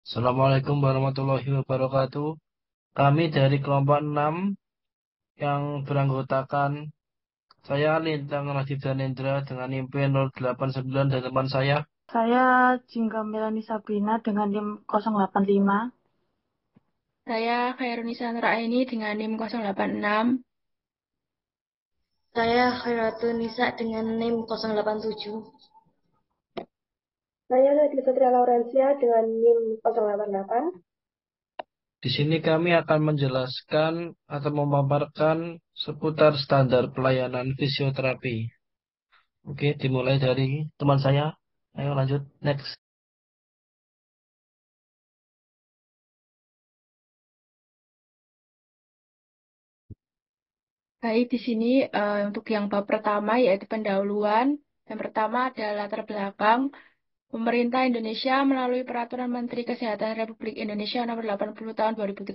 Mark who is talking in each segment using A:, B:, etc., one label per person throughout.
A: Assalamualaikum warahmatullahi wabarakatuh. Kami dari kelompok 6 yang beranggotakan saya Lintang Radit Danendra dengan NIM P089 dan teman saya.
B: Saya Jingga Melani Sabrina dengan NIM 085.
C: Saya Khairunisa Nuraini dengan NIM 086.
D: Saya Khairatun Nisa dengan NIM 087.
E: Saya Nadia Satria Laurencia dengan NIM 088.
A: Di sini kami akan menjelaskan atau memaparkan seputar standar pelayanan fisioterapi. Oke, dimulai dari teman saya. Ayo lanjut, next.
C: Baik, di sini untuk yang bab pertama yaitu pendahuluan. Yang pertama adalah latar belakang. Pemerintah Indonesia melalui Peraturan Menteri Kesehatan Republik Indonesia Nomor 80 Tahun 2013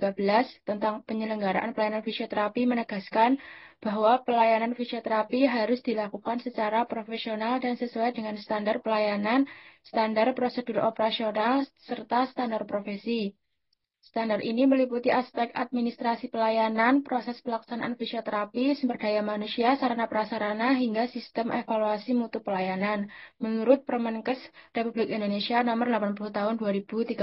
C: tentang penyelenggaraan pelayanan fisioterapi menegaskan bahwa pelayanan fisioterapi harus dilakukan secara profesional dan sesuai dengan standar pelayanan, standar prosedur operasional, serta standar profesi. Standar ini meliputi aspek administrasi pelayanan, proses pelaksanaan fisioterapi, sumber daya manusia, sarana prasarana, hingga sistem evaluasi mutu pelayanan, menurut Permenkes Republik Indonesia Nomor 80 Tahun 2013.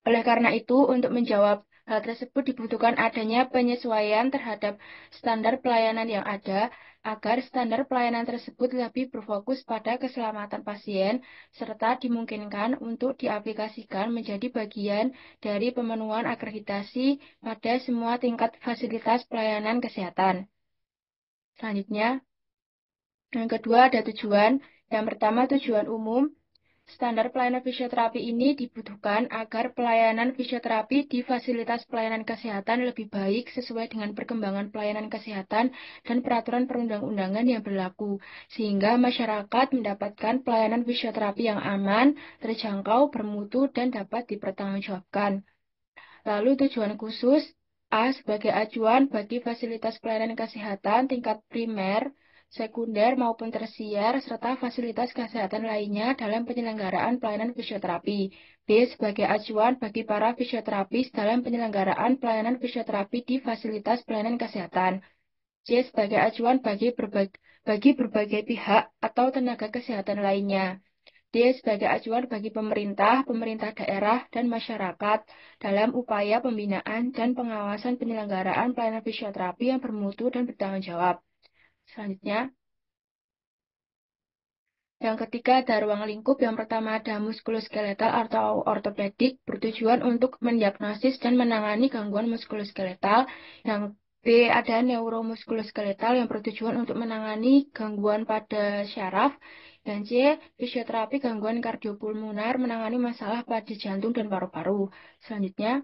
C: Oleh karena itu, untuk menjawab hal tersebut dibutuhkan adanya penyesuaian terhadap standar pelayanan yang ada, agar standar pelayanan tersebut lebih berfokus pada keselamatan pasien, serta dimungkinkan untuk diaplikasikan menjadi bagian dari pemenuhan akreditasi pada semua tingkat fasilitas pelayanan kesehatan. Selanjutnya, yang kedua ada tujuan. Yang pertama, tujuan umum. Standar pelayanan fisioterapi ini dibutuhkan agar pelayanan fisioterapi di fasilitas pelayanan kesehatan lebih baik sesuai dengan perkembangan pelayanan kesehatan dan peraturan perundang-undangan yang berlaku, sehingga masyarakat mendapatkan pelayanan fisioterapi yang aman, terjangkau, bermutu, dan dapat dipertanggungjawabkan. Lalu tujuan khusus A sebagai acuan bagi fasilitas pelayanan kesehatan tingkat primer, sekunder maupun tersier, serta fasilitas kesehatan lainnya dalam penyelenggaraan pelayanan fisioterapi. B sebagai acuan bagi para fisioterapis dalam penyelenggaraan pelayanan fisioterapi di fasilitas pelayanan kesehatan. C sebagai acuan bagi berbagai pihak atau tenaga kesehatan lainnya. D sebagai acuan bagi pemerintah, pemerintah daerah, dan masyarakat dalam upaya pembinaan dan pengawasan penyelenggaraan pelayanan fisioterapi yang bermutu dan bertanggung jawab. Selanjutnya, yang ketiga ada ruang lingkup. Yang pertama ada muskuloskeletal atau ortopedik, bertujuan untuk mendiagnosis dan menangani gangguan muskuloskeletal. Yang B ada neuromuskuloskeletal yang bertujuan untuk menangani gangguan pada syaraf. Dan C, fisioterapi gangguan kardiopulmoner menangani masalah pada jantung dan paru-paru. Selanjutnya,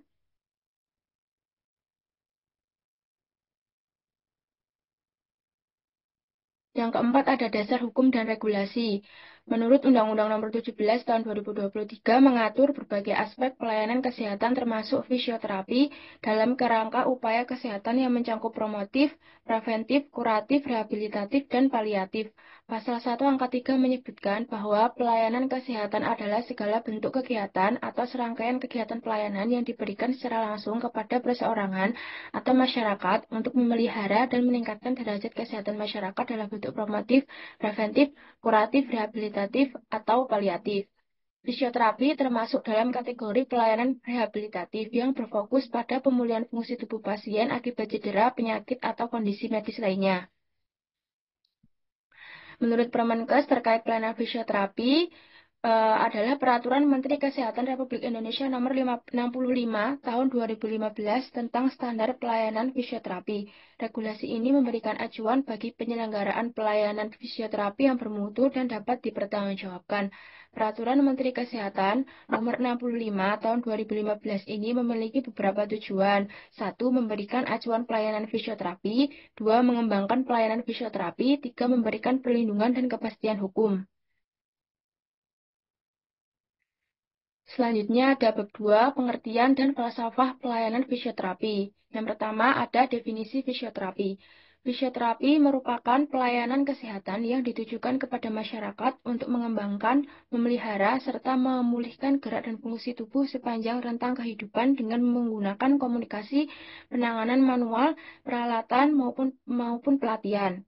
C: yang keempat ada dasar hukum dan regulasi. Menurut Undang-Undang Nomor 17 Tahun 2023 mengatur berbagai aspek pelayanan kesehatan termasuk fisioterapi dalam kerangka upaya kesehatan yang mencakup promotif, preventif, kuratif, rehabilitatif, dan paliatif. Pasal 1 Angka 3 menyebutkan bahwa pelayanan kesehatan adalah segala bentuk kegiatan atau serangkaian kegiatan pelayanan yang diberikan secara langsung kepada perseorangan atau masyarakat untuk memelihara dan meningkatkan derajat kesehatan masyarakat dalam bentuk promotif, preventif, kuratif, rehabilitatif, atau paliatif. Fisioterapi termasuk dalam kategori pelayanan rehabilitatif yang berfokus pada pemulihan fungsi tubuh pasien akibat cedera, penyakit, atau kondisi medis lainnya. Menurut Permenkes terkait pelayanan fisioterapi, adalah Peraturan Menteri Kesehatan Republik Indonesia Nomor 65 Tahun 2015 tentang Standar Pelayanan Fisioterapi. Regulasi ini memberikan acuan bagi penyelenggaraan pelayanan fisioterapi yang bermutu dan dapat dipertanggungjawabkan. Peraturan Menteri Kesehatan Nomor 65 Tahun 2015 ini memiliki beberapa tujuan. 1. Memberikan acuan pelayanan fisioterapi. 2. Mengembangkan pelayanan fisioterapi. 3. Memberikan perlindungan dan kepastian hukum. Selanjutnya ada bab 2, pengertian dan falsafah pelayanan fisioterapi. Yang pertama ada definisi fisioterapi. Fisioterapi merupakan pelayanan kesehatan yang ditujukan kepada masyarakat untuk mengembangkan, memelihara, serta memulihkan gerak dan fungsi tubuh sepanjang rentang kehidupan dengan menggunakan komunikasi, penanganan manual, peralatan, maupun pelatihan.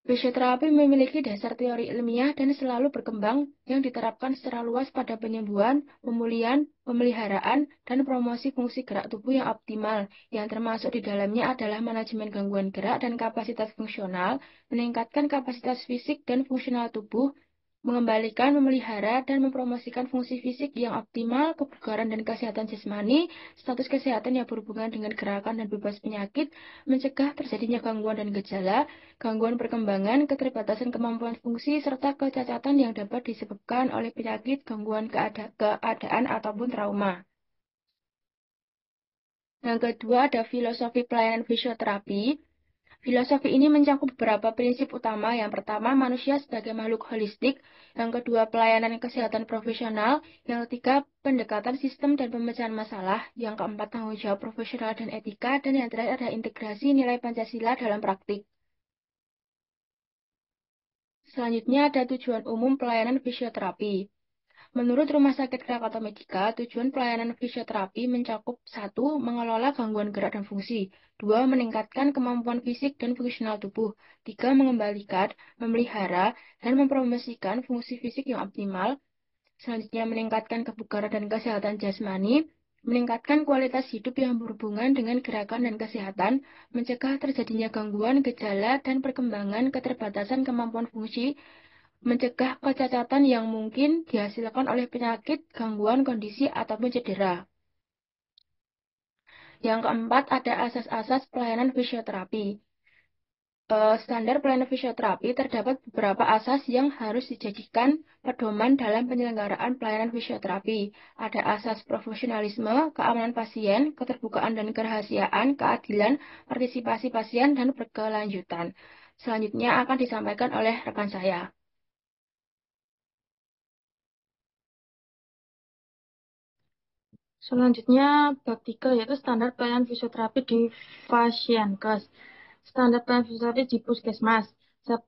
C: Fisioterapi memiliki dasar teori ilmiah dan selalu berkembang yang diterapkan secara luas pada penyembuhan, pemulihan, pemeliharaan, dan promosi fungsi gerak tubuh yang optimal, yang termasuk di dalamnya adalah manajemen gangguan gerak dan kapasitas fungsional, meningkatkan kapasitas fisik dan fungsional tubuh, mengembalikan, memelihara, dan mempromosikan fungsi fisik yang optimal, kebugaran dan kesehatan jasmani, status kesehatan yang berhubungan dengan gerakan dan bebas penyakit, mencegah terjadinya gangguan dan gejala, gangguan perkembangan, keterbatasan kemampuan fungsi, serta kecacatan yang dapat disebabkan oleh penyakit, gangguan keadaan, ataupun trauma. Yang kedua ada filosofi pelayanan fisioterapi. Filosofi ini mencakup beberapa prinsip utama. Yang pertama, manusia sebagai makhluk holistik. Yang kedua, pelayanan kesehatan profesional. Yang ketiga, pendekatan sistem dan pemecahan masalah. Yang keempat, tanggung jawab profesional dan etika. Dan yang terakhir ada integrasi nilai Pancasila dalam praktik. Selanjutnya ada tujuan umum pelayanan fisioterapi. Menurut Rumah Sakit Krakatau Medika, tujuan pelayanan fisioterapi mencakup 1. Mengelola gangguan gerak dan fungsi. 2. Meningkatkan kemampuan fisik dan fungsional tubuh. 3. Mengembalikan, memelihara, dan mempromosikan fungsi fisik yang optimal. Selanjutnya, meningkatkan kebugaran dan kesehatan jasmani. Meningkatkan kualitas hidup yang berhubungan dengan gerakan dan kesehatan. Mencegah terjadinya gangguan, gejala, dan perkembangan keterbatasan kemampuan fungsi. Mencegah kecacatan yang mungkin dihasilkan oleh penyakit, gangguan, kondisi, ataupun cedera. Yang keempat, ada asas-asas pelayanan fisioterapi. Standar pelayanan fisioterapi terdapat beberapa asas yang harus dijadikan pedoman dalam penyelenggaraan pelayanan fisioterapi. Ada asas profesionalisme, keamanan pasien, keterbukaan dan kerahasiaan, keadilan, partisipasi pasien, dan berkelanjutan. Selanjutnya akan disampaikan oleh rekan saya.
B: Selanjutnya, bab 3 yaitu standar pelayanan fisioterapi di Fasienkes. Standar pelayanan fisioterapi di Puskesmas.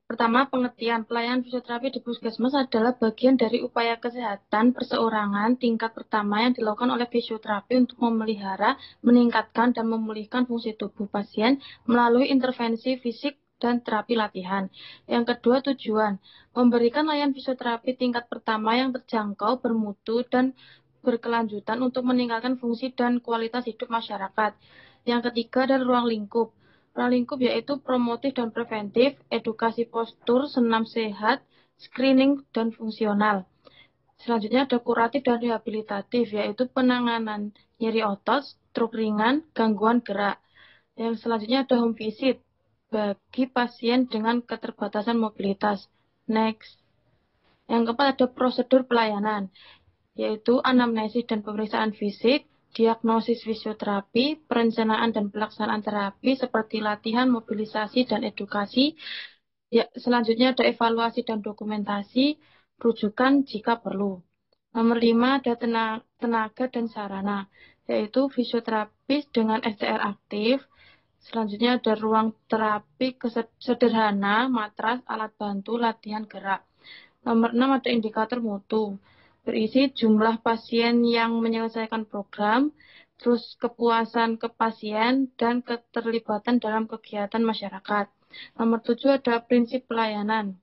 B: Pertama, pengertian pelayanan fisioterapi di Puskesmas adalah bagian dari upaya kesehatan perseorangan tingkat pertama yang dilakukan oleh fisioterapi untuk memelihara, meningkatkan, dan memulihkan fungsi tubuh pasien melalui intervensi fisik dan terapi latihan. Yang kedua, tujuan memberikan layanan fisioterapi tingkat pertama yang terjangkau, bermutu, dan berkelanjutan untuk meningkatkan fungsi dan kualitas hidup masyarakat. Yang ketiga adalah ruang lingkup. Ruang lingkup yaitu promotif dan preventif, edukasi postur, senam sehat, screening, dan fungsional. Selanjutnya ada kuratif dan rehabilitatif, yaitu penanganan nyeri otot, stroke ringan, gangguan gerak. Yang selanjutnya ada home visit, bagi pasien dengan keterbatasan mobilitas. Next. Yang keempat ada prosedur pelayanan, yaitu anamnesis dan pemeriksaan fisik, diagnosis fisioterapi, perencanaan dan pelaksanaan terapi seperti latihan, mobilisasi, dan edukasi. Ya, selanjutnya ada evaluasi dan dokumentasi, rujukan jika perlu. Nomor 5 ada tenaga dan sarana, yaitu fisioterapis dengan STR aktif. Selanjutnya ada ruang terapi sederhana, matras, alat bantu, latihan gerak. Nomor 6 ada indikator mutu, berisi jumlah pasien yang menyelesaikan program, terus kepuasan ke pasien, dan keterlibatan dalam kegiatan masyarakat. Nomor 7 ada prinsip pelayanan,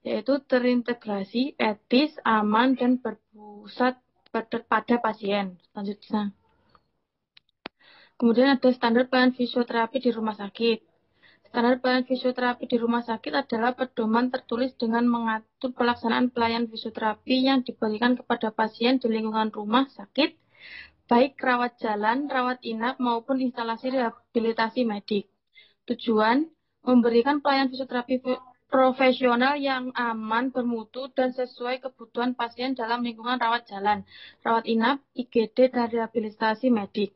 B: yaitu terintegrasi, etis, aman, dan berpusat pada pasien. Selanjutnya. Kemudian ada standar pelayanan fisioterapi di rumah sakit. Standar pelayanan fisioterapi di rumah sakit adalah pedoman tertulis dengan mengatur pelaksanaan pelayanan fisioterapi yang diberikan kepada pasien di lingkungan rumah sakit, baik rawat jalan, rawat inap, maupun instalasi rehabilitasi medik. Tujuan, memberikan pelayanan fisioterapi profesional yang aman, bermutu, dan sesuai kebutuhan pasien dalam lingkungan rawat jalan, rawat inap, IGD, dan rehabilitasi medik.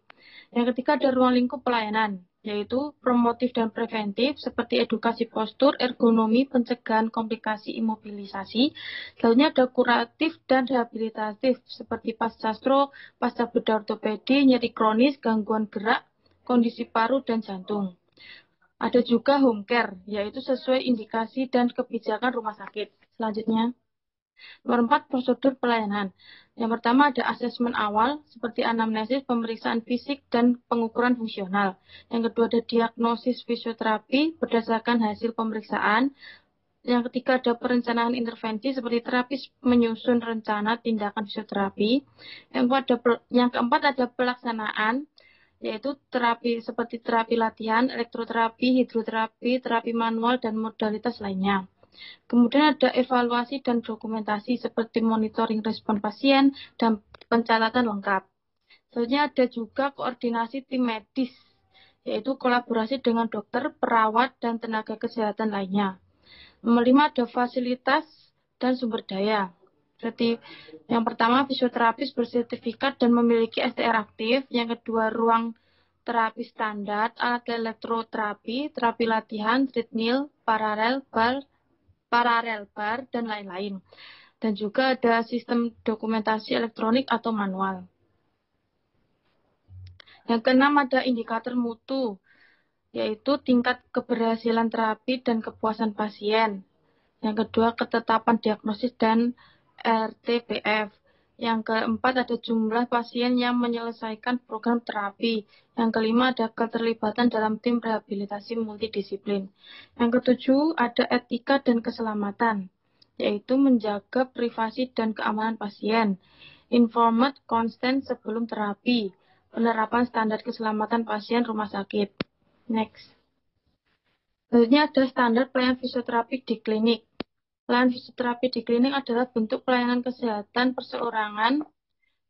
B: Yang ketiga ada ruang lingkup pelayanan, yaitu promotif dan preventif seperti edukasi postur, ergonomi, pencegahan komplikasi imobilisasi. Selanjutnya ada kuratif dan rehabilitatif seperti pasca stroke, pasca bedah ortopedi, nyeri kronis, gangguan gerak, kondisi paru, dan jantung. Ada juga home care, yaitu sesuai indikasi dan kebijakan rumah sakit. Selanjutnya, nomor 4, prosedur pelayanan. Yang pertama ada asesmen awal, seperti anamnesis, pemeriksaan fisik, dan pengukuran fungsional. Yang kedua ada diagnosis fisioterapi berdasarkan hasil pemeriksaan. Yang ketiga ada perencanaan intervensi, seperti terapis menyusun rencana tindakan fisioterapi. Yang keempat ada pelaksanaan, yaitu terapi seperti terapi latihan, elektroterapi, hidroterapi, terapi manual, dan modalitas lainnya. Kemudian ada evaluasi dan dokumentasi seperti monitoring respon pasien dan pencatatan lengkap. Selanjutnya ada juga koordinasi tim medis, yaitu kolaborasi dengan dokter, perawat, dan tenaga kesehatan lainnya. Nomor 5 ada fasilitas dan sumber daya. Seperti yang pertama, fisioterapis bersertifikat dan memiliki STR aktif. Yang kedua, ruang terapi standar, alat elektroterapi, terapi latihan, treadmill, paralel bar, dan lain-lain. Dan juga ada sistem dokumentasi elektronik atau manual. Yang keenam ada indikator mutu, yaitu tingkat keberhasilan terapi dan kepuasan pasien. Yang kedua, ketetapan diagnosis dan RTPF. Yang keempat, ada jumlah pasien yang menyelesaikan program terapi. Yang kelima, ada keterlibatan dalam tim rehabilitasi multidisiplin. Yang ketujuh, ada etika dan keselamatan, yaitu menjaga privasi dan keamanan pasien. Informed consent sebelum terapi. Penerapan standar keselamatan pasien rumah sakit. Next. Selanjutnya ada standar pelayanan fisioterapi di klinik. Pelayanan fisioterapi di klinik adalah bentuk pelayanan kesehatan perseorangan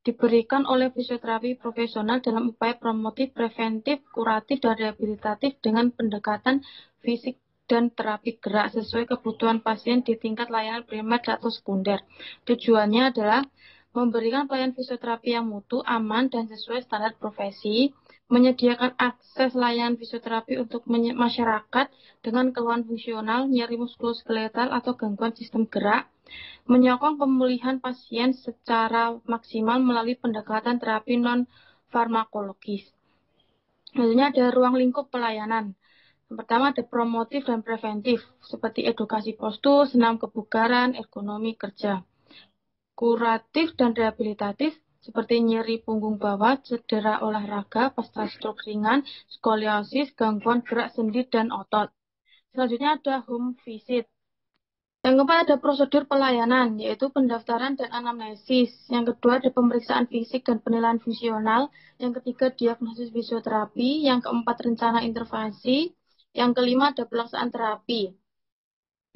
B: diberikan oleh fisioterapi profesional dalam upaya promotif, preventif, kuratif, dan rehabilitatif dengan pendekatan fisik dan terapi gerak sesuai kebutuhan pasien di tingkat layanan primer atau sekunder. Tujuannya adalah memberikan pelayanan fisioterapi yang mutu, aman, dan sesuai standar profesi, menyediakan akses layanan fisioterapi untuk masyarakat dengan keluhan fungsional, nyeri muskuloskeletal, atau gangguan sistem gerak, menyokong pemulihan pasien secara maksimal melalui pendekatan terapi non-farmakologis. Selanjutnya ada ruang lingkup pelayanan. Yang pertama ada promotif dan preventif, seperti edukasi postur, senam kebugaran, ergonomi kerja. Kuratif dan rehabilitatif, seperti nyeri punggung bawah, cedera olahraga, pasca stroke ringan, skoliosis, gangguan gerak sendi dan otot. Selanjutnya ada home visit. Yang keempat ada prosedur pelayanan, yaitu pendaftaran dan anamnesis. Yang kedua ada pemeriksaan fisik dan penilaian fungsional. Yang ketiga diagnosis fisioterapi. Yang keempat rencana intervensi. Yang kelima ada pelaksanaan terapi.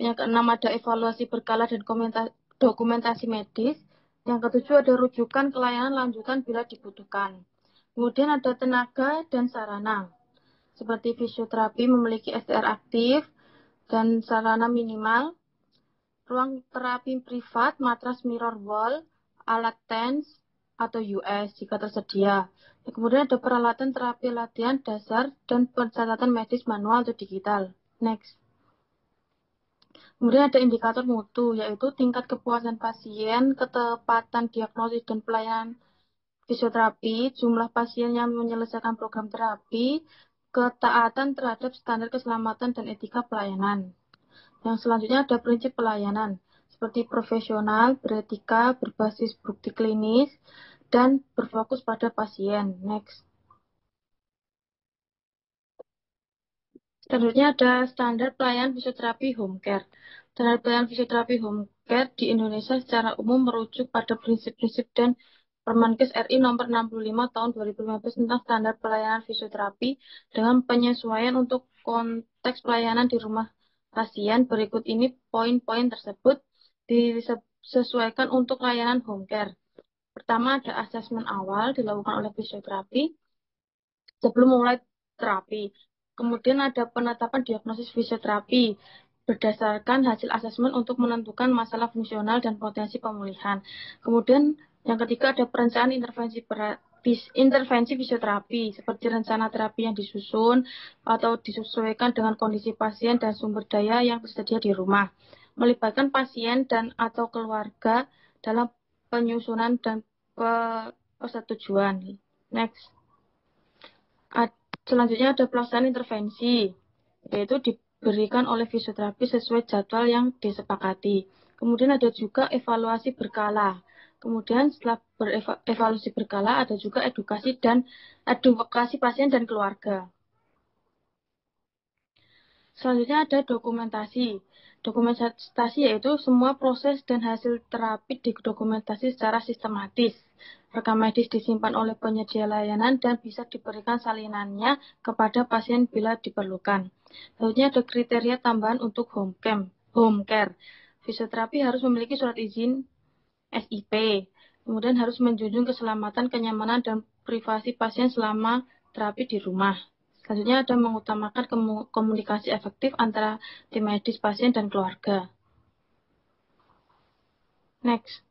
B: Yang keenam ada evaluasi berkala dan dokumentasi medis. Yang ketujuh ada rujukan ke layanan lanjutan bila dibutuhkan. Kemudian ada tenaga dan sarana. Seperti fisioterapi memiliki STR aktif dan sarana minimal. Ruang terapi privat, matras mirror wall, alat TENS atau US jika tersedia. Kemudian ada peralatan terapi latihan dasar dan pencatatan medis manual atau digital. Next. Kemudian ada indikator mutu, yaitu tingkat kepuasan pasien, ketepatan diagnosis dan pelayanan fisioterapi, jumlah pasien yang menyelesaikan program terapi, ketaatan terhadap standar keselamatan dan etika pelayanan. Yang selanjutnya ada prinsip pelayanan, seperti profesional, beretika, berbasis bukti klinis, dan berfokus pada pasien. Next. Selanjutnya ada standar pelayanan fisioterapi home care. Standar pelayanan fisioterapi home care di Indonesia secara umum merujuk pada prinsip-prinsip dan Permenkes RI nomor 65 tahun 2015 tentang standar pelayanan fisioterapi dengan penyesuaian untuk konteks pelayanan di rumah pasien. Berikut ini poin-poin tersebut disesuaikan untuk layanan home care. Pertama ada asesmen awal dilakukan oleh fisioterapi sebelum mulai terapi. Kemudian ada penetapan diagnosis fisioterapi berdasarkan hasil asesmen untuk menentukan masalah fungsional dan potensi pemulihan. Kemudian yang ketiga ada perencanaan intervensi fisioterapi seperti rencana terapi yang disusun atau disesuaikan dengan kondisi pasien dan sumber daya yang tersedia di rumah. Melibatkan pasien dan atau keluarga dalam penyusunan dan persetujuan. Next. Selanjutnya ada pelaksanaan intervensi. yaitu diberikan oleh fisioterapi sesuai jadwal yang disepakati. Kemudian ada juga evaluasi berkala. Kemudian setelah evaluasi berkala ada juga edukasi pasien dan keluarga. Selanjutnya ada dokumentasi. Dokumentasi yaitu semua proses dan hasil terapi didokumentasi secara sistematis. Rekam medis disimpan oleh penyedia layanan dan bisa diberikan salinannya kepada pasien bila diperlukan. Selanjutnya ada kriteria tambahan untuk home care. Fisioterapi harus memiliki surat izin SIP. Kemudian harus menjunjung keselamatan, kenyamanan, dan privasi pasien selama terapi di rumah. Selanjutnya ada mengutamakan komunikasi efektif antara tim medis, pasien, dan keluarga. Next.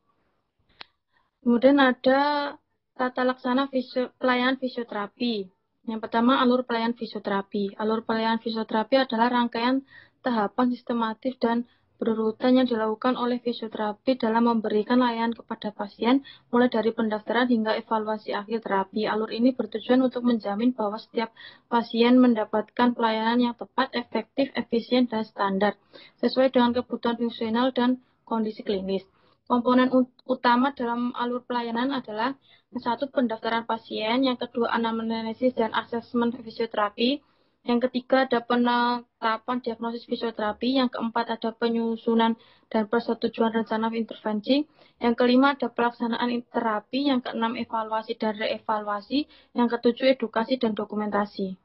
B: Kemudian ada tata laksana pelayanan fisioterapi. Yang pertama, alur pelayanan fisioterapi. Alur pelayanan fisioterapi adalah rangkaian tahapan sistematis dan berurutan yang dilakukan oleh fisioterapi dalam memberikan layanan kepada pasien, mulai dari pendaftaran hingga evaluasi akhir terapi. Alur ini bertujuan untuk menjamin bahwa setiap pasien mendapatkan pelayanan yang tepat, efektif, efisien, dan standar, sesuai dengan kebutuhan fungsional dan kondisi klinis. Komponen utama dalam alur pelayanan adalah yang satu, pendaftaran pasien, yang kedua, anamnesis dan asesmen fisioterapi, yang ketiga ada penetapan diagnosis fisioterapi, yang keempat ada penyusunan dan persetujuan rencana intervensi, yang kelima ada pelaksanaan terapi, yang keenam evaluasi dan reevaluasi, yang ketujuh edukasi dan dokumentasi.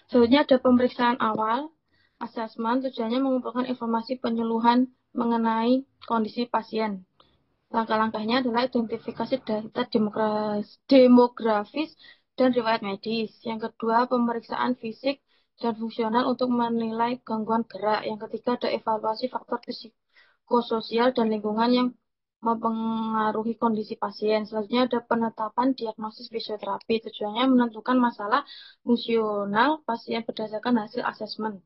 B: Selanjutnya ada pemeriksaan awal, asesmen, tujuannya mengumpulkan informasi penyuluhan mengenai kondisi pasien. Langkah-langkahnya adalah identifikasi data demografis dan riwayat medis. Yang kedua, pemeriksaan fisik dan fungsional untuk menilai gangguan gerak. Yang ketiga, ada evaluasi faktor psikososial dan lingkungan yang mempengaruhi kondisi pasien. Selanjutnya ada penetapan diagnosis fisioterapi. Tujuannya menentukan masalah fungsional pasien berdasarkan hasil asesmen.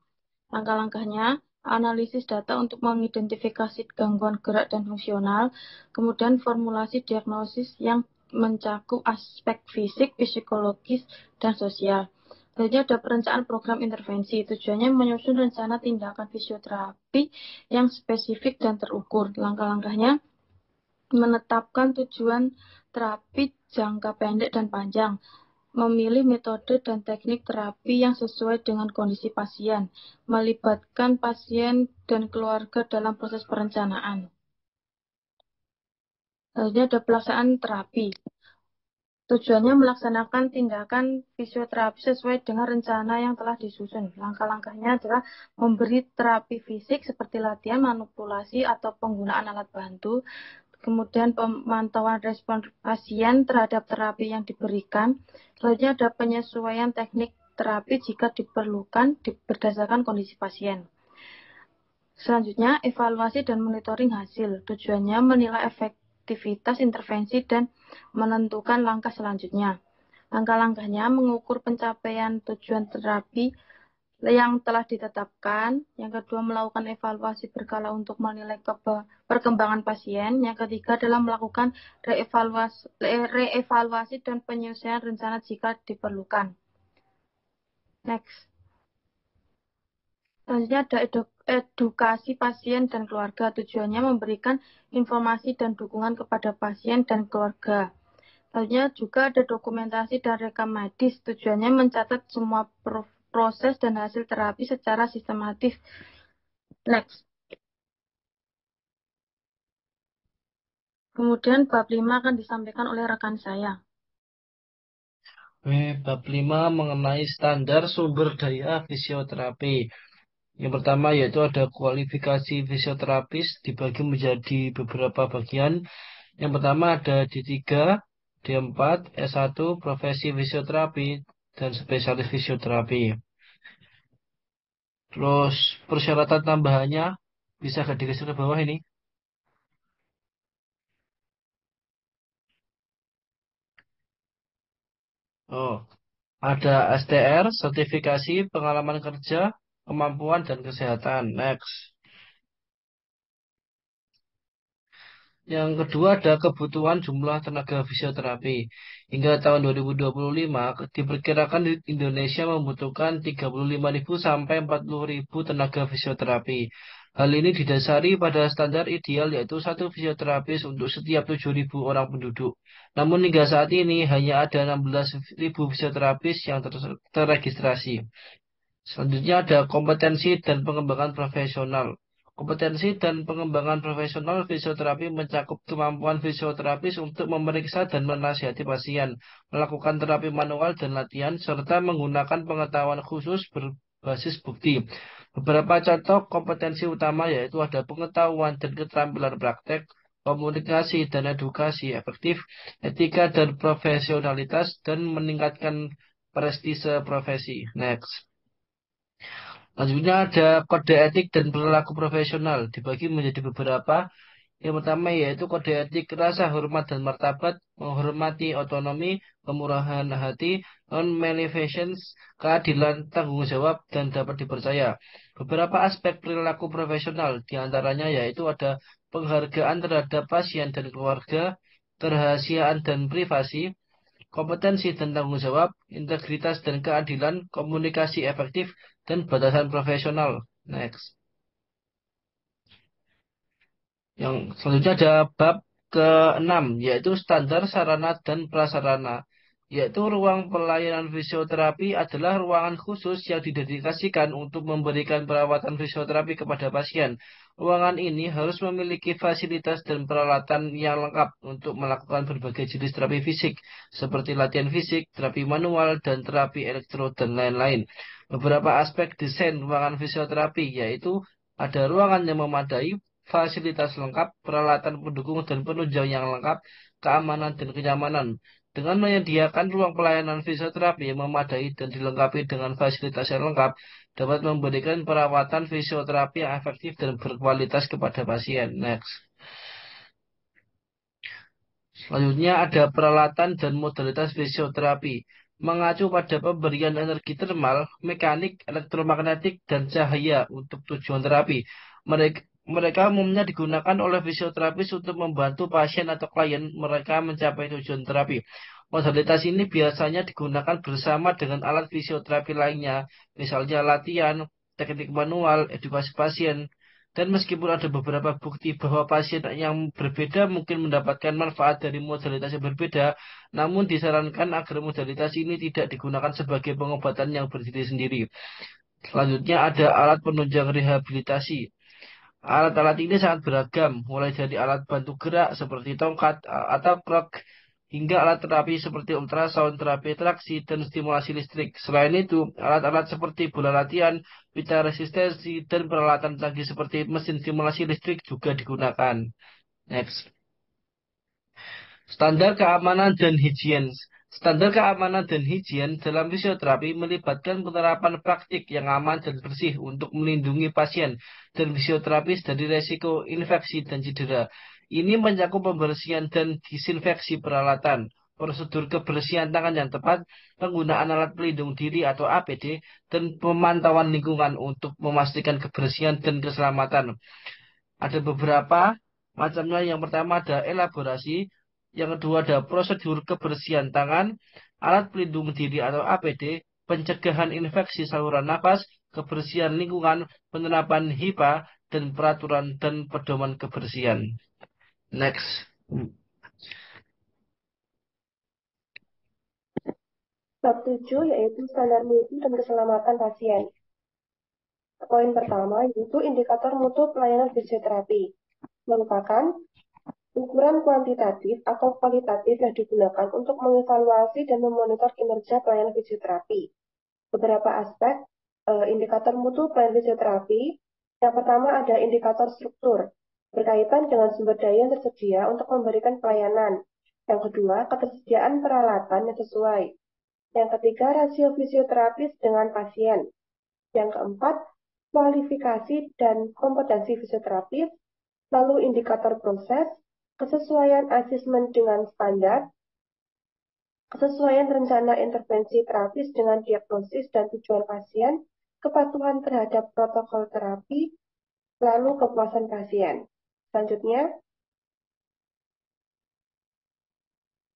B: Langkah-langkahnya, analisis data untuk mengidentifikasi gangguan gerak dan fungsional, kemudian formulasi diagnosis yang mencakup aspek fisik, psikologis, dan sosial. Selanjutnya ada perencanaan program intervensi. Tujuannya menyusun rencana tindakan fisioterapi yang spesifik dan terukur. Langkah-langkahnya menetapkan tujuan terapi jangka pendek dan panjang, memilih metode dan teknik terapi yang sesuai dengan kondisi pasien, melibatkan pasien dan keluarga dalam proses perencanaan. Selanjutnya ada pelaksanaan terapi. Tujuannya melaksanakan tindakan fisioterapi sesuai dengan rencana yang telah disusun. Langkah-langkahnya adalah memberi terapi fisik seperti latihan, manipulasi, atau penggunaan alat bantu. Kemudian pemantauan respon pasien terhadap terapi yang diberikan. Selanjutnya ada penyesuaian teknik terapi jika diperlukan berdasarkan kondisi pasien. Selanjutnya, evaluasi dan monitoring hasil. Tujuannya menilai efektivitas intervensi dan menentukan langkah selanjutnya. Langkah-langkahnya mengukur pencapaian tujuan terapi yang telah ditetapkan. Yang kedua, melakukan evaluasi berkala untuk menilai perkembangan pasien. Yang ketiga adalah melakukan reevaluasi dan penyelesaian rencana jika diperlukan. Next. Selanjutnya ada edukasi pasien dan keluarga. Tujuannya memberikan informasi dan dukungan kepada pasien dan keluarga. Selanjutnya juga ada dokumentasi dan rekam medis. Tujuannya mencatat semua proses dan hasil terapi secara sistematis. Next. Kemudian bab 5 akan disampaikan oleh rekan saya.
A: Bab 5 mengenai standar sumber daya fisioterapi. Yang pertama yaitu ada kualifikasi fisioterapis dibagi menjadi beberapa bagian. Yang pertama ada D3, D4, S1, profesi fisioterapi, dan spesialis fisioterapi. Terus persyaratan tambahannya bisa digeser ke bawah ini. Oh, ada STR, sertifikasi, pengalaman kerja, kemampuan, dan kesehatan. Next. Yang kedua ada kebutuhan jumlah tenaga fisioterapi. Hingga tahun 2025 diperkirakan di Indonesia membutuhkan 35.000 sampai 40.000 tenaga fisioterapi. Hal ini didasari pada standar ideal yaitu satu fisioterapis untuk setiap 7.000 orang penduduk. Namun hingga saat ini hanya ada 16.000 fisioterapis yang terregistrasi. Selanjutnya ada kompetensi dan pengembangan profesional. Kompetensi dan pengembangan profesional fisioterapi mencakup kemampuan fisioterapis untuk memeriksa dan menasihati pasien, melakukan terapi manual dan latihan, serta menggunakan pengetahuan khusus berbasis bukti. Beberapa contoh kompetensi utama yaitu ada pengetahuan dan keterampilan praktek, komunikasi dan edukasi efektif, etika dan profesionalitas, dan meningkatkan prestise profesi. Next. Selanjutnya ada kode etik dan perilaku profesional dibagi menjadi beberapa. Yang pertama yaitu kode etik rasa hormat dan martabat, menghormati otonomi, kemurahan hati, non-malfeasance, keadilan, tanggung jawab, dan dapat dipercaya. Beberapa aspek perilaku profesional diantaranya yaitu ada penghargaan terhadap pasien dan keluarga, kerahasiaan dan privasi, kompetensi dan tanggung jawab, integritas dan keadilan, komunikasi efektif, dan batasan profesional. Next. Yang selanjutnya ada bab ke-6, yaitu standar sarana dan prasarana. Yaitu ruang pelayanan fisioterapi adalah ruangan khusus yang didedikasikan untuk memberikan perawatan fisioterapi kepada pasien. Ruangan ini harus memiliki fasilitas dan peralatan yang lengkap untuk melakukan berbagai jenis terapi fisik, seperti latihan fisik, terapi manual, dan terapi elektro, dan lain-lain. Beberapa aspek desain ruangan fisioterapi, yaitu ada ruangan yang memadai, fasilitas lengkap, peralatan pendukung dan penunjang yang lengkap, keamanan dan kenyamanan. Dengan menyediakan ruang pelayanan fisioterapi yang memadai dan dilengkapi dengan fasilitas yang lengkap, dapat memberikan perawatan fisioterapi yang efektif dan berkualitas kepada pasien. Next. Selanjutnya ada peralatan dan modalitas fisioterapi. Mengacu pada pemberian energi termal, mekanik, elektromagnetik, dan cahaya untuk tujuan terapi. Mereka umumnya digunakan oleh fisioterapis untuk membantu pasien atau klien mereka mencapai tujuan terapi. Modalitas ini biasanya digunakan bersama dengan alat fisioterapi lainnya, misalnya latihan, teknik manual, edukasi pasien, dan meskipun ada beberapa bukti bahwa pasien yang berbeda mungkin mendapatkan manfaat dari modalitas yang berbeda, namun disarankan agar modalitas ini tidak digunakan sebagai pengobatan yang berdiri sendiri. Selanjutnya ada alat penunjang rehabilitasi. Alat-alat ini sangat beragam, mulai dari alat bantu gerak seperti tongkat atau krok, hingga alat terapi seperti ultrasound, terapi traksi, dan stimulasi listrik. Selain itu, alat-alat seperti bola latihan, pita resistensi, dan peralatan canggih seperti mesin stimulasi listrik juga digunakan. Next. Standar keamanan dan higien. Standar keamanan dan higien dalam fisioterapi melibatkan penerapan praktik yang aman dan bersih untuk melindungi pasien dan fisioterapis dari resiko infeksi dan cedera. Ini mencakup pembersihan dan disinfeksi peralatan, prosedur kebersihan tangan yang tepat, penggunaan alat pelindung diri atau APD, dan pemantauan lingkungan untuk memastikan kebersihan dan keselamatan. Ada beberapa macamnya. Yang pertama ada elaborasi, yang kedua ada prosedur kebersihan tangan, alat pelindung diri atau APD, pencegahan infeksi saluran nafas, kebersihan lingkungan, penerapan HIPAA, dan peraturan dan pedoman kebersihan. Next.
E: Bab 7 yaitu standar mutu dan keselamatan pasien. Poin pertama yaitu indikator mutu pelayanan fisioterapi. Merupakan ukuran kuantitatif atau kualitatif yang digunakan untuk mengevaluasi dan memonitor kinerja pelayanan fisioterapi. Beberapa aspek indikator mutu pelayanan fisioterapi. Yang pertama ada indikator struktur, berkaitan dengan sumber daya yang tersedia untuk memberikan pelayanan. Yang kedua, ketersediaan peralatan yang sesuai. Yang ketiga, rasio fisioterapis dengan pasien. Yang keempat, kualifikasi dan kompetensi fisioterapis. Lalu indikator proses, kesesuaian asesmen dengan standar, kesesuaian rencana intervensi terapis dengan diagnosis dan tujuan pasien, kepatuhan terhadap protokol terapi, lalu kepuasan pasien. Selanjutnya,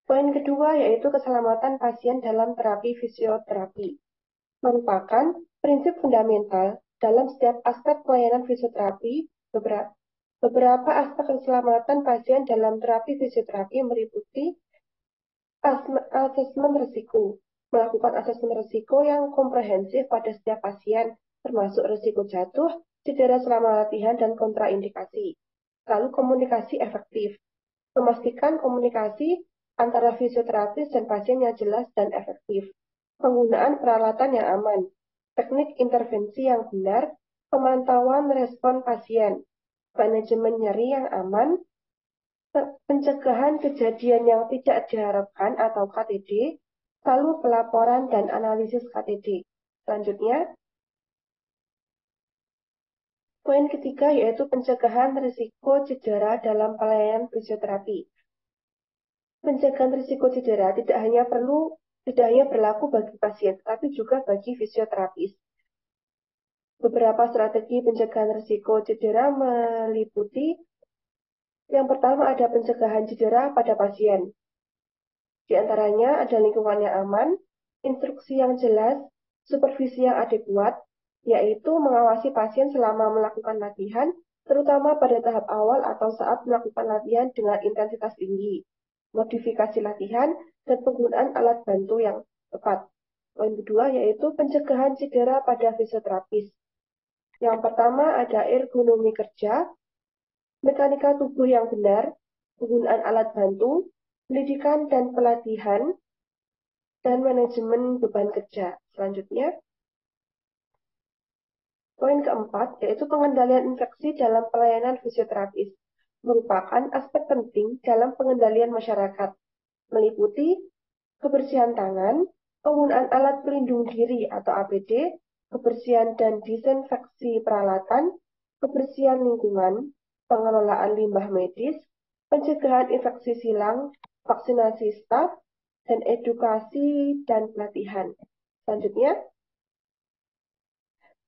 E: Poin kedua yaitu keselamatan pasien dalam terapi fisioterapi. Merupakan prinsip fundamental dalam setiap aspek pelayanan fisioterapi. Beberapa aspek keselamatan pasien dalam terapi fisioterapi meliputi asesmen risiko. Melakukan asesmen risiko yang komprehensif pada setiap pasien, termasuk risiko jatuh, cedera selama latihan, dan kontraindikasi. Lalu komunikasi efektif. Memastikan komunikasi antara fisioterapis dan pasien yang jelas dan efektif. Penggunaan peralatan yang aman. Teknik intervensi yang benar. Pemantauan respon pasien. Manajemen nyeri yang aman. Pencegahan kejadian yang tidak diharapkan atau KTD, lalu pelaporan dan analisis KTD. Selanjutnya, poin ketiga yaitu pencegahan risiko cedera dalam pelayanan fisioterapi. Pencegahan risiko cedera tidak hanya berlaku bagi pasien, tetapi juga bagi fisioterapis. Beberapa strategi pencegahan risiko cedera meliputi yang pertama ada pencegahan cedera pada pasien. Di antaranya ada lingkungan yang aman, instruksi yang jelas, supervisi yang adekuat, yaitu mengawasi pasien selama melakukan latihan, terutama pada tahap awal atau saat melakukan latihan dengan intensitas tinggi, modifikasi latihan, dan penggunaan alat bantu yang tepat. Poin kedua yaitu pencegahan cedera pada fisioterapis. Yang pertama ada ergonomi kerja, mekanika tubuh yang benar, penggunaan alat bantu, pendidikan dan pelatihan, dan manajemen beban kerja. Selanjutnya, poin keempat yaitu pengendalian infeksi dalam pelayanan fisioterapis. Merupakan aspek penting dalam pengendalian masyarakat, meliputi kebersihan tangan, penggunaan alat pelindung diri atau APD, kebersihan dan disinfeksi peralatan, kebersihan lingkungan, pengelolaan limbah medis, pencegahan infeksi silang, vaksinasi staf, dan edukasi dan pelatihan. Selanjutnya,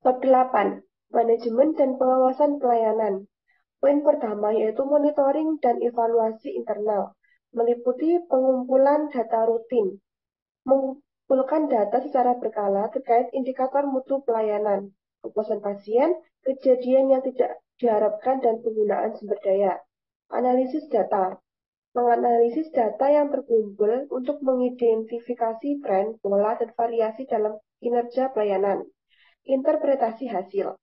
E: bab 8, manajemen dan pengawasan pelayanan. Poin pertama yaitu monitoring dan evaluasi internal, meliputi pengumpulan data rutin, mengumpulkan data secara berkala terkait indikator mutu pelayanan, kepuasan pasien, kejadian yang tidak diharapkan, dan penggunaan sumber daya. Analisis data. Menganalisis data yang terkumpul untuk mengidentifikasi tren, pola, dan variasi dalam kinerja pelayanan. Interpretasi hasil.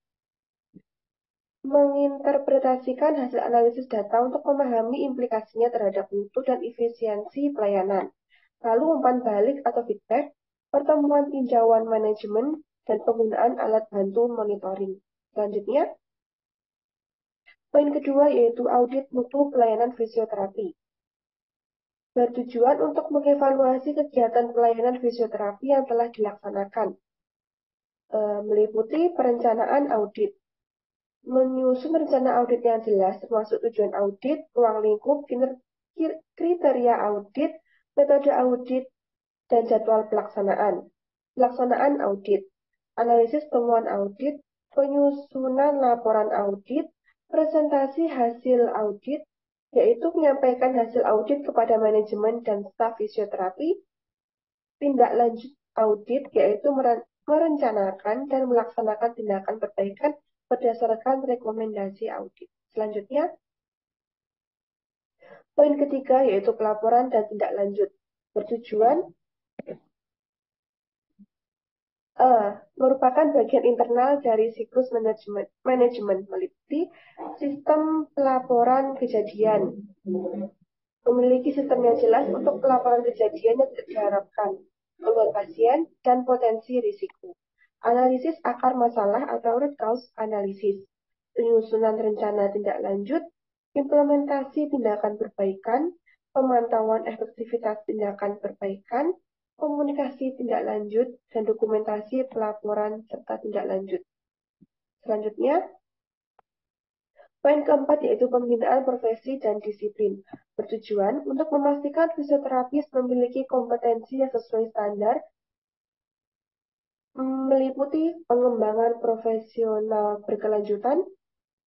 E: Menginterpretasikan hasil analisis data untuk memahami implikasinya terhadap mutu dan efisiensi pelayanan. Lalu umpan balik atau feedback, pertemuan tinjauan manajemen, dan penggunaan alat bantu monitoring. Selanjutnya, poin kedua yaitu audit mutu pelayanan fisioterapi. Bertujuan untuk mengevaluasi kegiatan pelayanan fisioterapi yang telah dilaksanakan. Meliputi perencanaan audit. Menyusun rencana audit yang jelas termasuk tujuan audit, ruang lingkup, kriteria audit, metode audit, dan jadwal pelaksanaan. Pelaksanaan audit, analisis temuan audit, penyusunan laporan audit, presentasi hasil audit, yaitu menyampaikan hasil audit kepada manajemen dan staf fisioterapi, tindak lanjut audit, yaitu merencanakan dan melaksanakan tindakan perbaikan berdasarkan rekomendasi audit. Selanjutnya, poin ketiga yaitu pelaporan dan tindak lanjut. Bertujuan merupakan bagian internal dari siklus manajemen meliputi sistem pelaporan kejadian. Memiliki sistem yang jelas untuk pelaporan kejadian yang tidak diharapkan, peluang pasien, dan potensi risiko. Analisis akar masalah atau root cause analisis. Penyusunan rencana tindak lanjut, implementasi tindakan perbaikan, pemantauan efektivitas tindakan perbaikan, komunikasi tindak lanjut, dan dokumentasi pelaporan serta tindak lanjut. Selanjutnya, poin keempat yaitu pembinaan profesi dan disiplin. Bertujuan untuk memastikan fisioterapis memiliki kompetensi yang sesuai standar, meliputi pengembangan profesional berkelanjutan,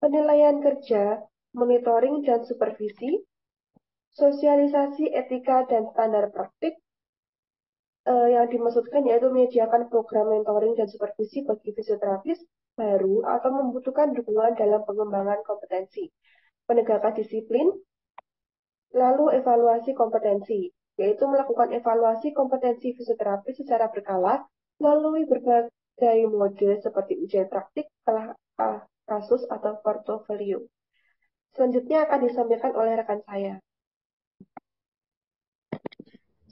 E: penilaian kerja, monitoring dan supervisi, Sosialisasi etika dan standar praktik yang dimaksudkan yaitu menyediakan program mentoring dan supervisi bagi fisioterapis baru atau membutuhkan dukungan dalam pengembangan kompetensi, penegakan disiplin, lalu evaluasi kompetensi, yaitu melakukan evaluasi kompetensi fisioterapis secara berkala melalui berbagai mode seperti ujian praktik, kasus, atau portofolio. Selanjutnya akan disampaikan oleh rekan saya.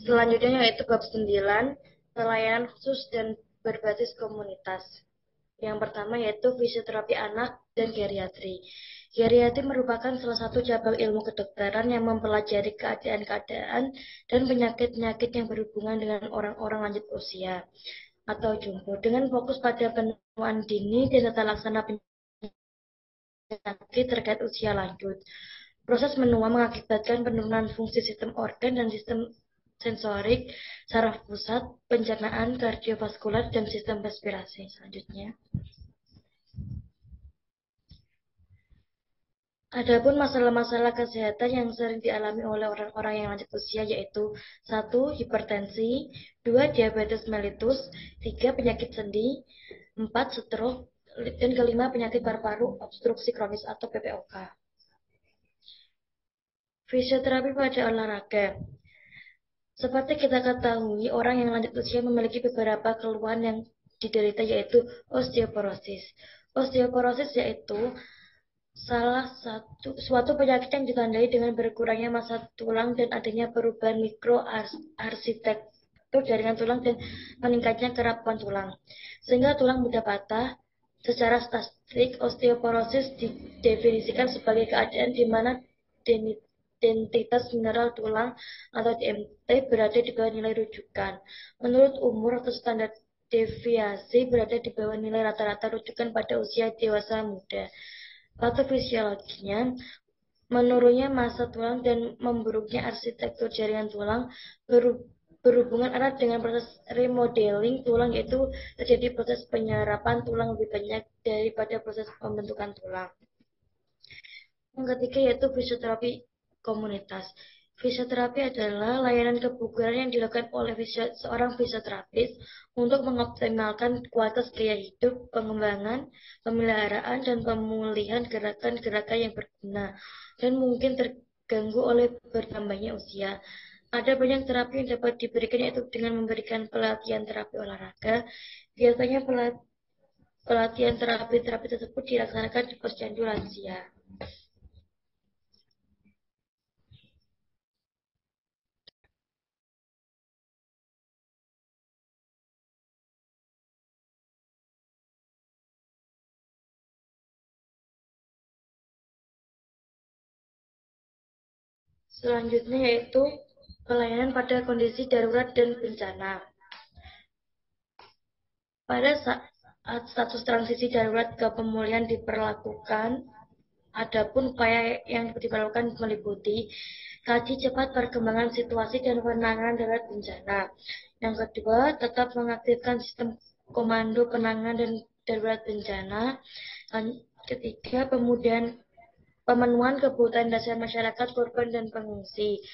D: Selanjutnya yaitu bab 9, pelayanan khusus dan berbasis komunitas. Yang pertama yaitu fisioterapi anak dan geriatri. Geriatri merupakan salah satu cabang ilmu kedokteran yang mempelajari keadaan-keadaan dan penyakit-penyakit yang berhubungan dengan orang-orang lanjut usia atau jumbo, dengan fokus pada penemuan dini dan tata laksana penyakit terkait usia lanjut. Proses menua mengakibatkan penurunan fungsi sistem organ dan sistem sensorik, saraf pusat, pencernaan, kardiovaskular, dan sistem respirasi. Selanjutnya. Adapun masalah-masalah kesehatan yang sering dialami oleh orang-orang yang lanjut usia yaitu 1. Hipertensi, 2. Diabetes mellitus, 3. Penyakit sendi, 4. Stroke, dan kelima penyakit paru-paru obstruksi kronis atau PPOK. Fisioterapi pada olahraga. Seperti kita ketahui, orang yang lanjut usia memiliki beberapa keluhan yang diderita yaitu osteoporosis. Osteoporosis yaitu suatu penyakit yang ditandai dengan berkurangnya massa tulang dan adanya perubahan mikroarsitektur jaringan tulang dan meningkatnya kerapuhan tulang, sehingga tulang mudah patah. Secara statistik, osteoporosis didefinisikan sebagai keadaan di mana densitas mineral tulang atau DMT berada di bawah nilai rujukan. Menurut umur atau standar deviasi berada di bawah nilai rata-rata rujukan pada usia dewasa muda. Patofisiologinya, menurunnya massa tulang dan memburuknya arsitektur jaringan tulang berhubungan erat dengan proses remodeling tulang, yaitu terjadi proses penyerapan tulang lebih banyak daripada proses pembentukan tulang. Yang ketiga yaitu fisioterapi komunitas. Fisioterapi adalah layanan kebugaran yang dilakukan oleh seorang fisioterapis untuk mengoptimalkan kualitas gaya hidup, pengembangan, pemeliharaan, dan pemulihan gerakan-gerakan yang berguna dan mungkin terganggu oleh bertambahnya usia. Ada banyak terapi yang dapat diberikan yaitu dengan memberikan pelatihan terapi olahraga. Biasanya pelatihan terapi-terapi tersebut dilaksanakan di posyandu lansia. Selanjutnya yaitu pelayanan pada kondisi darurat dan bencana. Pada saat status transisi darurat ke pemulihan diperlakukan, adapun upaya yang diperlukan meliputi kaji cepat perkembangan situasi dan penanganan darurat bencana. Yang kedua, tetap mengaktifkan sistem komando penanganan dan darurat bencana. Ketiga, pemenuhan kebutuhan dasar masyarakat, korban, dan pengungsi.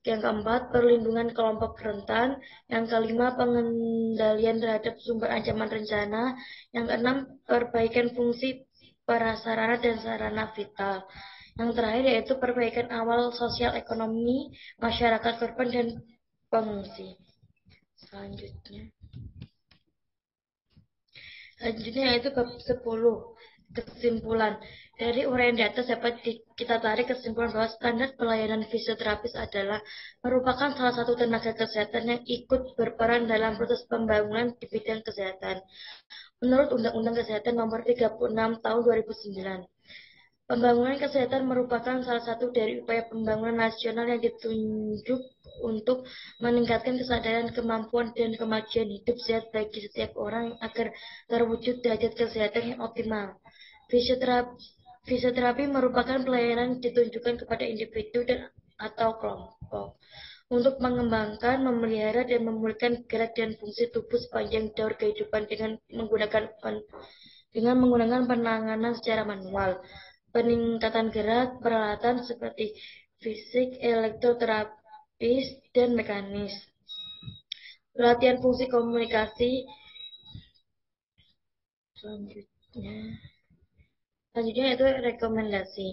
D: Yang keempat, perlindungan kelompok rentan. Yang kelima, pengendalian terhadap sumber ancaman rencana. Yang keenam, perbaikan fungsi prasarana dan sarana vital. Yang terakhir yaitu perbaikan awal sosial ekonomi masyarakat, korban, dan pengungsi. Selanjutnya yaitu bab 10, kesimpulan. Dari uraian di atas dapat kita tarik kesimpulan bahwa standar pelayanan fisioterapis adalah merupakan salah satu tenaga kesehatan yang ikut berperan dalam proses pembangunan di bidang kesehatan. Menurut Undang-Undang Kesehatan Nomor 36 Tahun 2009, pembangunan kesehatan merupakan salah satu dari upaya pembangunan nasional yang ditunjuk untuk meningkatkan kesadaran, kemampuan, dan kemajuan hidup sehat bagi setiap orang agar terwujud derajat kesehatan yang optimal. Fisioterapi merupakan pelayanan ditujukan kepada individu atau kelompok untuk mengembangkan, memelihara, dan memulihkan gerak dan fungsi tubuh sepanjang daur kehidupan dengan menggunakan penanganan secara manual, peningkatan gerak, peralatan seperti fisik, elektroterapis, dan mekanis. Pelatihan fungsi komunikasi selanjutnya itu rekomendasi.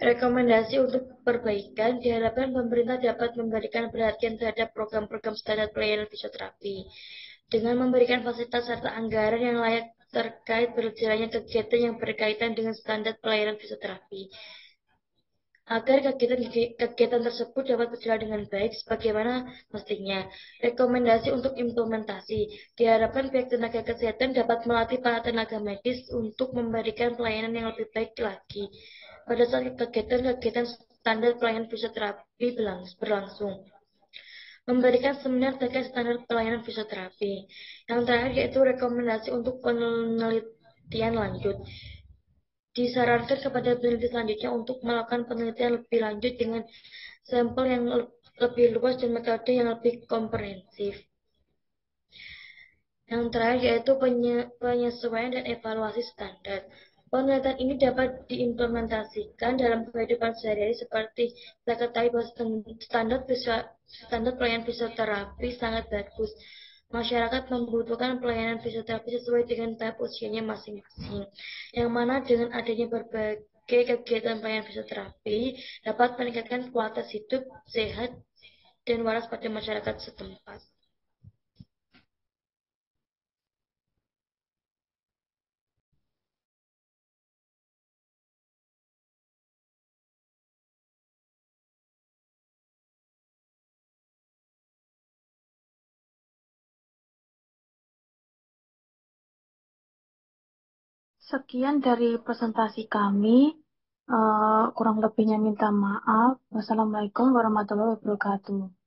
D: Rekomendasi untuk perbaikan diharapkan pemerintah dapat memberikan perhatian terhadap program-program standar pelayanan fisioterapi dengan memberikan fasilitas serta anggaran yang layak terkait berjalannya kegiatan yang berkaitan dengan standar pelayanan fisioterapi. Agar kegiatan tersebut dapat berjalan dengan baik sebagaimana mestinya. Rekomendasi untuk implementasi. Diharapkan pihak tenaga kesehatan dapat melatih para tenaga medis untuk memberikan pelayanan yang lebih baik lagi pada saat kegiatan-kegiatan standar pelayanan fisioterapi berlangsung. Memberikan seminar terkait standar pelayanan fisioterapi. Yang terakhir yaitu rekomendasi untuk penelitian lanjut. Disarankan kepada peneliti selanjutnya untuk melakukan penelitian lebih lanjut dengan sampel yang lebih luas dan metode yang lebih komprehensif. Yang terakhir yaitu penyesuaian dan evaluasi standar. Penelitian ini dapat diimplementasikan dalam kehidupan sehari-hari seperti kita ketahui bahwa standar pelayanan fisioterapi sangat bagus. Masyarakat membutuhkan pelayanan fisioterapi sesuai dengan tahap usianya masing-masing. Yang mana dengan adanya berbagai kegiatan pelayanan fisioterapi dapat meningkatkan kualitas hidup, sehat, dan waras pada masyarakat setempat.
B: Sekian dari presentasi kami. Kurang lebihnya minta maaf. Wassalamualaikum warahmatullahi wabarakatuh.